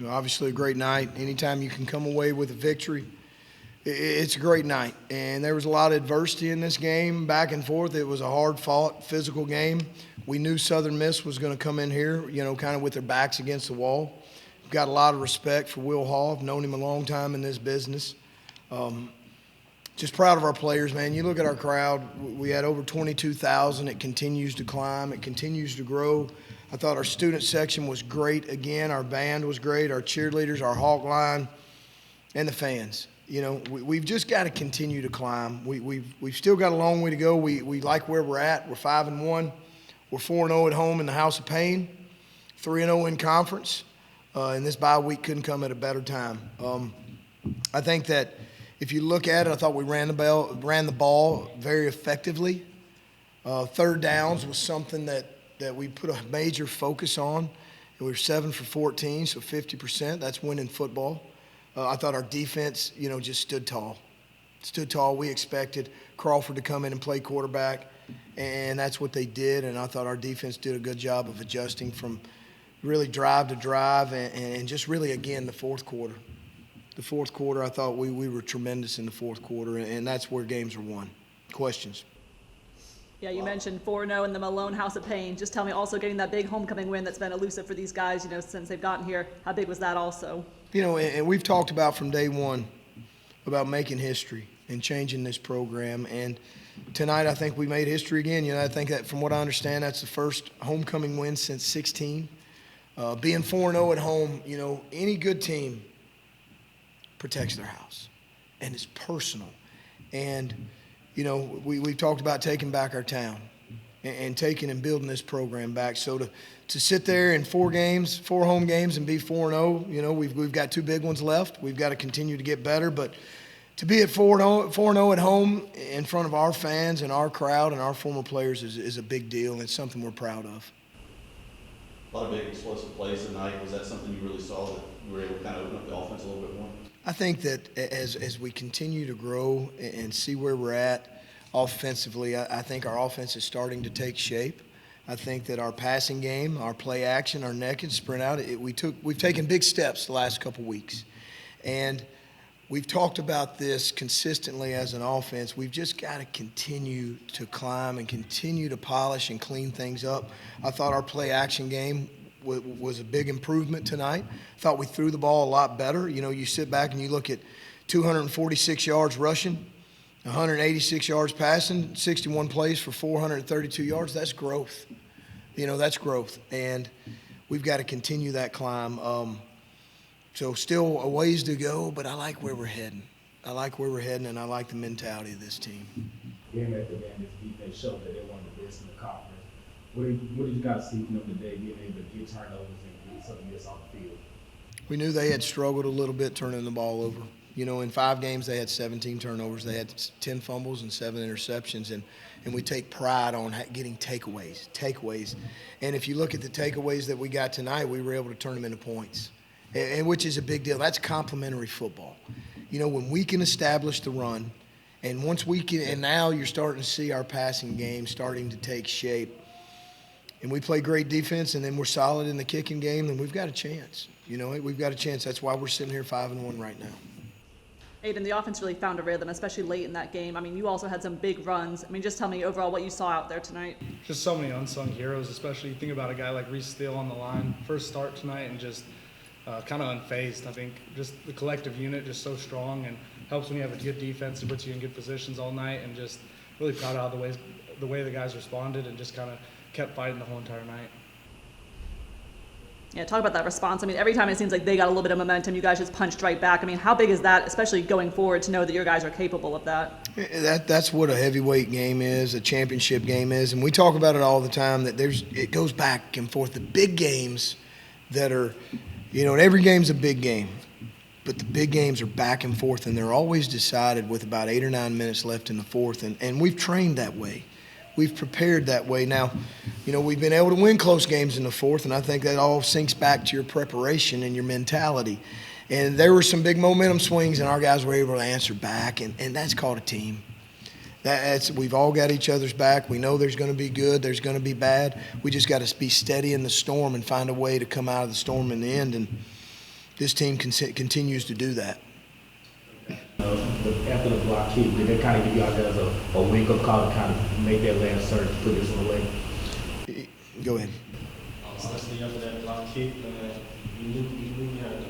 Obviously a great night. Anytime you can come away with a victory, it's a great night. And there was a lot of adversity in this game, back and forth. It was a hard-fought, physical game. We knew Southern Miss was going to come in here, kind of with their backs against the wall. Got a lot of respect for Will Hall. I've known him a long time in this business. Just proud of our players, man. You look at our crowd. We had over 22,000. It continues to climb. It continues to grow. I thought our student section was great again. Our band was great. Our cheerleaders, our Hawk line, and the fans. We've just got to continue to climb. We've still got a long way to go. We like where we're at. We're 5-1. We're 4-0 at home in the House of Pain, 3-0 in conference. And this bye week couldn't come at a better time. I think that if you look at it, I thought we ran the ball very effectively. Third downs was something that we put a major focus on. We were 7 for 14, so 50%. That's winning football. I thought our defense, just stood tall. Stood tall. We expected Crawford to come in and play quarterback, and that's what they did. And I thought our defense did a good job of adjusting from really drive to drive and just really, again, the fourth quarter. The fourth quarter, I thought we were tremendous in the fourth quarter, and that's where games are won. Questions? Yeah, you mentioned 4-0 in the Malone House of Pain. Just tell me, also getting that big homecoming win that's been elusive for these guys, since they've gotten here. How big was that also? And we've talked about from day one about making history and changing this program. And tonight I think we made history again. I think that from what I understand, that's the first homecoming win since 16. Being 4-0 at home, any good team protects their house, and it's personal. And we've talked about taking back our town and taking and building this program back. So to sit there in 4 home games and be 4-0, we've got 2 big ones left. We've got to continue to get better, but to be at 4-0 at home in front of our fans and our crowd and our former players is a big deal, and it's something we're proud of. A lot of big explosive plays tonight. Was that something you really saw, that you were able to kind of open up the offense a little bit more? I think that as we continue to grow and see where we're at offensively, I think our offense is starting to take shape. I think that our passing game, our play action, our neck and sprint out, we've taken big steps the last couple weeks. And we've talked about this consistently as an offense. We've just got to continue to climb and continue to polish and clean things up. I thought our play action game was a big improvement tonight. I thought we threw the ball a lot better. You sit back and you look at 246 yards rushing, 186 yards passing, 61 plays for 432 yards. That's growth. That's growth. And we've got to continue that climb. So still a ways to go, but I like where we're heading. And I like the mentality of this team. Game after game, this defense showed that they're one of the best in the conference. What did you guys see from them today, being able to get turnovers and get Southern Miss off the field? We knew they had struggled a little bit turning the ball over. In 5 games they had 17 turnovers. They had 10 fumbles and 7 interceptions, and we take pride on getting takeaways. And if you look at the takeaways that we got tonight, we were able to turn them into points, and which is a big deal. That's complementary football. When we can establish the run, and once we can, and now you're starting to see our passing game starting to take shape. And we play great defense, and then we're solid in the kicking game, and we've got a chance. We've got a chance. That's why we're sitting here 5-1 right now. Aidan, the offense really found a rhythm, especially late in that game. You also had some big runs. Just tell me overall what you saw out there tonight. Just so many unsung heroes, especially you think about a guy like Reese Steele on the line. First start tonight and just kind of unfazed. I think just the collective unit just so strong and helps when you have a good defense that puts you in good positions all night, and just really proud of the way the guys responded and just kind of kept fighting the whole entire night. Yeah, talk about that response. Every time it seems like they got a little bit of momentum, you guys just punched right back. How big is that, especially going forward, to know that your guys are capable of that? That's what a heavyweight game is, a championship game is, and we talk about it all the time, that it goes back and forth. The big games that are, and every game's a big game, but the big games are back and forth, and they're always decided with about 8 or 9 minutes left in the fourth, and we've trained that way. We've prepared that way. Now, we've been able to win close games in the fourth, and I think that all sinks back to your preparation and your mentality. And there were some big momentum swings, and our guys were able to answer back, and that's called a team. We've all got each other's back. We know there's going to be good, there's going to be bad. We just got to be steady in the storm and find a way to come out of the storm in the end. And this team continues to do that. After the block kick, did that kind of give y'all guys a wake-up call to kind of make that last surge to put this one away? Go ahead. Honestly, after that block kick, we knew we had to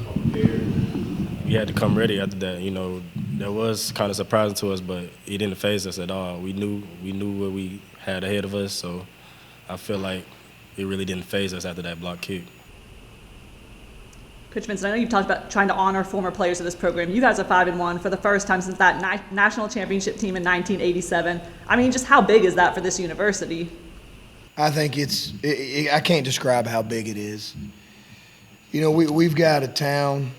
come prepared. We had to come ready after that. You know, that was kind of surprising to us, but it didn't faze us at all. We knew what we had ahead of us, so I feel like it really didn't faze us after that block kick. Coach Vincent, I know you've talked about trying to honor former players of this program. You guys are 5-1 for the first time since that national championship team in 1987. I mean, just how big is that for this university? I think I can't describe how big it is. You know, we've got a town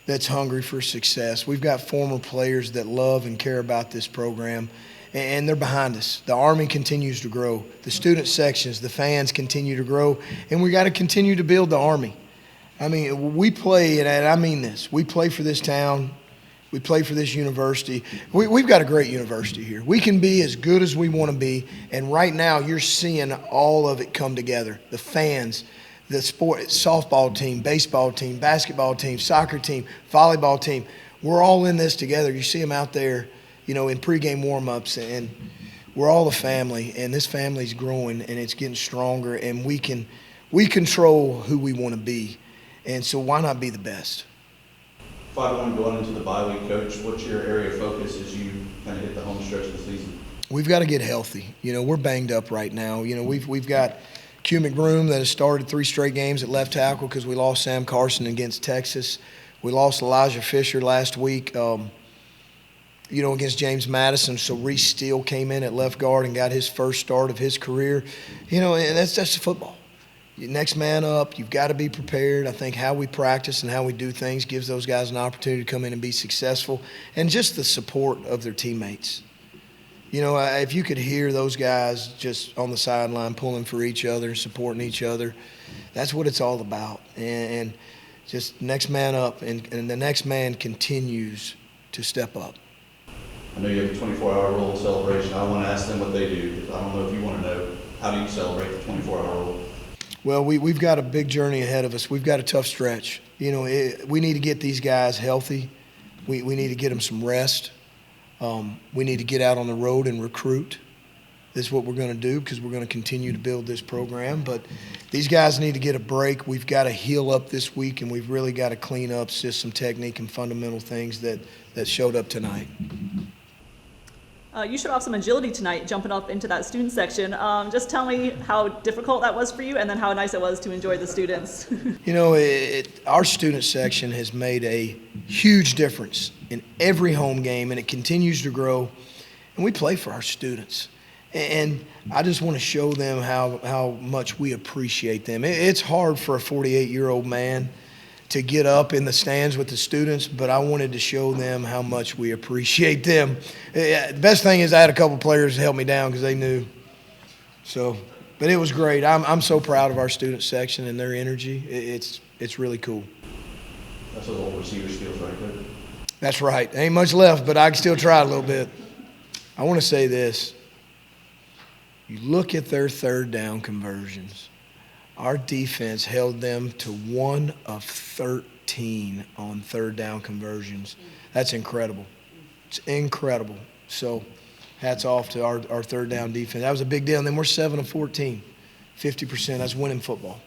that's hungry for success. We've got former players that love and care about this program, and they're behind us. The Army continues to grow. The student sections, the fans continue to grow, and we got to continue to build the Army. I mean, we play, and I mean this, we play for this town, we play for this university. We've got a great university here. We can be as good as we want to be, and right now you're seeing all of it come together. The fans, the sport, softball team, baseball team, basketball team, soccer team, volleyball team, we're all in this together. You see them out there, you know, in pregame warm-ups, and we're all a family, and this family's growing, and it's getting stronger, and we control who we want to be. And so why not be the best? 5-1 going into the bye week, Coach. What's your area of focus as you kind of hit the home stretch of the season? We've got to get healthy. You know, we're banged up right now. You know, we've got Q McBroom that has started 3 straight games at left tackle because we lost Sam Carson against Texas. We lost Elijah Fisher last week, you know, against James Madison. So Reese Steele came in at left guard and got his first start of his career. You know, and that's football. Next man up, you've got to be prepared. I think how we practice and how we do things gives those guys an opportunity to come in and be successful, and just the support of their teammates. You know, if you could hear those guys just on the sideline pulling for each other, supporting each other, that's what it's all about. And just next man up, and the next man continues to step up. I know you have a 24-hour rule celebration. I want to ask them what they do. I don't know if you want to know, how do you celebrate the 24-hour rule? Well, we've got a big journey ahead of us. We've got a tough stretch. You know, we need to get these guys healthy. We need to get them some rest. We need to get out on the road and recruit. This is what we're going to do because we're going to continue to build this program. But these guys need to get a break. We've got to heal up this week, and we've really got to clean up just some technique and fundamental things that showed up tonight. You showed off some agility tonight, jumping up into that student section. Just tell me how difficult that was for you, and then how nice it was to enjoy the students. You know, our student section has made a huge difference in every home game, and it continues to grow. And we play for our students. And I just want to show them how much we appreciate them. It's hard for a 48-year-old man to get up in the stands with the students, but I wanted to show them how much we appreciate them. The best thing is I had a couple players help me down because they knew. So, but it was great. I'm so proud of our student section and their energy. It's really cool. That's what the old receiver skills right there. That's right. Ain't much left, but I can still try a little bit. I want to say this. You look at their third down conversions. Our defense held them to 1 of 13 on third down conversions. That's incredible. It's incredible. So hats off to our third down defense. That was a big deal. And then we're 7 of 14, 50%. That's winning football.